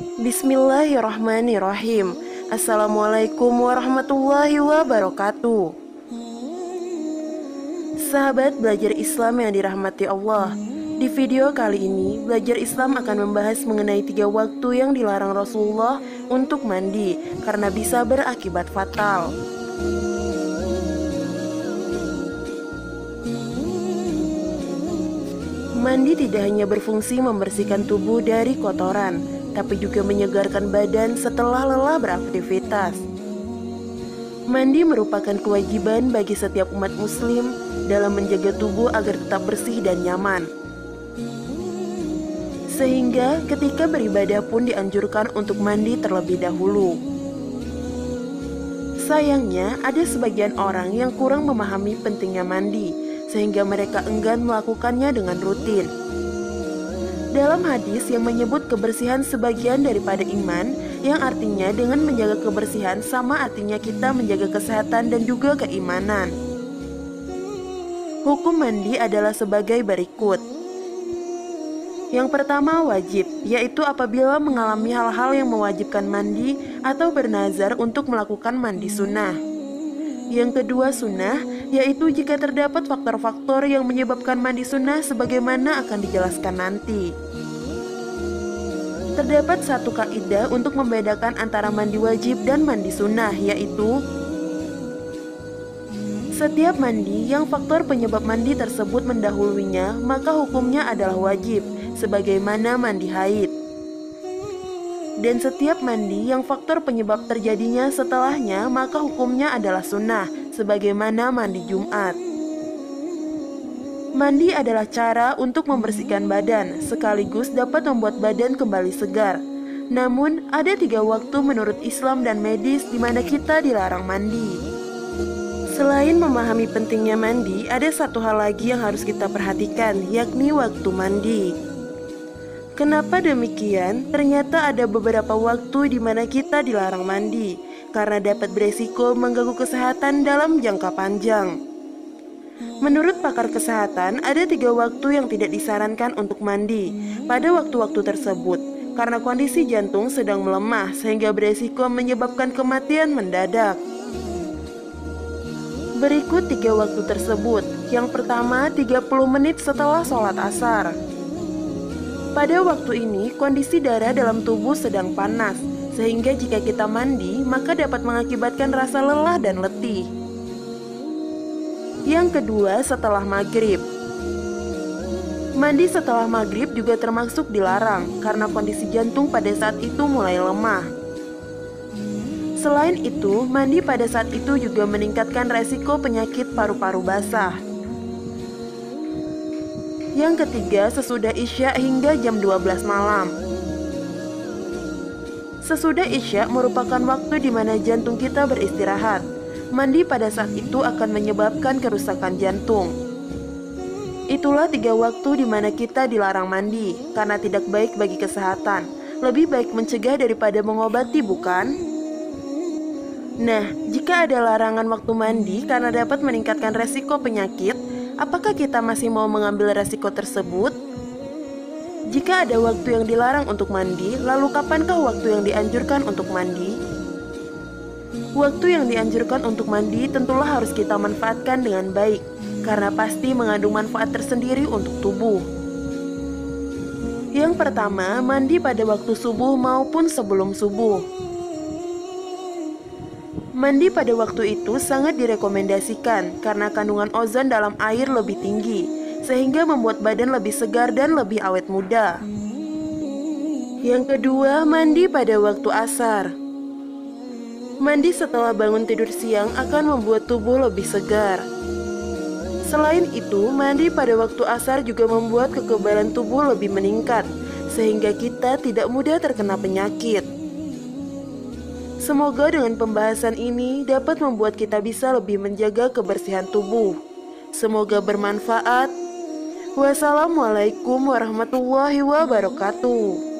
Bismillahirrahmanirrahim. Assalamualaikum warahmatullahi wabarakatuh. Sahabat belajar Islam yang dirahmati Allah, di video kali ini belajar Islam akan membahas mengenai 3 waktu yang dilarang Rasulullah untuk mandi karena bisa berakibat fatal. Mandi tidak hanya berfungsi membersihkan tubuh dari kotoran, tapi juga menyegarkan badan setelah lelah beraktivitas. Mandi merupakan kewajiban bagi setiap umat muslim dalam menjaga tubuh agar tetap bersih dan nyaman. Sehingga ketika beribadah pun dianjurkan untuk mandi terlebih dahulu. Sayangnya, ada sebagian orang yang kurang memahami pentingnya mandi, sehingga mereka enggan melakukannya dengan rutin. Dalam hadis yang menyebut kebersihan sebagian daripada iman, yang artinya dengan menjaga kebersihan sama artinya kita menjaga kesehatan dan juga keimanan. Hukum mandi adalah sebagai berikut. Yang pertama wajib, yaitu apabila mengalami hal-hal yang mewajibkan mandi atau bernazar untuk melakukan mandi sunnah. Yang kedua sunnah, yaitu jika terdapat faktor-faktor yang menyebabkan mandi sunnah sebagaimana akan dijelaskan nanti. Terdapat satu kaidah untuk membedakan antara mandi wajib dan mandi sunnah, yaitu setiap mandi yang faktor penyebab mandi tersebut mendahulunya, maka hukumnya adalah wajib, sebagaimana mandi haid. Dan setiap mandi yang faktor penyebab terjadinya setelahnya, maka hukumnya adalah sunnah, sebagaimana mandi Jumat. Mandi adalah cara untuk membersihkan badan, sekaligus dapat membuat badan kembali segar. Namun, ada 3 waktu menurut Islam dan medis di mana kita dilarang mandi. Selain memahami pentingnya mandi, ada satu hal lagi yang harus kita perhatikan, yakni waktu mandi. Kenapa demikian? Ternyata ada beberapa waktu di mana kita dilarang mandi, karena dapat beresiko mengganggu kesehatan dalam jangka panjang. Menurut pakar kesehatan, ada 3 waktu yang tidak disarankan untuk mandi pada waktu-waktu tersebut, karena kondisi jantung sedang melemah sehingga beresiko menyebabkan kematian mendadak. Berikut 3 waktu tersebut. Yang pertama, 30 menit setelah sholat asar. Pada waktu ini, kondisi darah dalam tubuh sedang panas, sehingga jika kita mandi, maka dapat mengakibatkan rasa lelah dan letih. Yang kedua, setelah maghrib. Mandi setelah maghrib juga termasuk dilarang, karena kondisi jantung pada saat itu mulai lemah. Selain itu, mandi pada saat itu juga meningkatkan resiko penyakit paru-paru basah. Yang ketiga, sesudah Isya hingga jam 12 malam. Sesudah Isya merupakan waktu di mana jantung kita beristirahat. Mandi pada saat itu akan menyebabkan kerusakan jantung. Itulah 3 waktu di mana kita dilarang mandi, karena tidak baik bagi kesehatan. Lebih baik mencegah daripada mengobati, bukan? Nah, jika ada larangan waktu mandi karena dapat meningkatkan resiko penyakit, apakah kita masih mau mengambil resiko tersebut? Jika ada waktu yang dilarang untuk mandi, lalu kapankah waktu yang dianjurkan untuk mandi? Waktu yang dianjurkan untuk mandi tentulah harus kita manfaatkan dengan baik, karena pasti mengandung manfaat tersendiri untuk tubuh. Yang pertama, mandi pada waktu subuh maupun sebelum subuh. Mandi pada waktu itu sangat direkomendasikan karena kandungan ozon dalam air lebih tinggi, sehingga membuat badan lebih segar dan lebih awet muda. Yang kedua, mandi pada waktu asar. Mandi setelah bangun tidur siang akan membuat tubuh lebih segar. Selain itu, mandi pada waktu asar juga membuat kekebalan tubuh lebih meningkat, sehingga kita tidak mudah terkena penyakit. Semoga dengan pembahasan ini dapat membuat kita bisa lebih menjaga kebersihan tubuh. Semoga bermanfaat. Wassalamualaikum warahmatullahi wabarakatuh.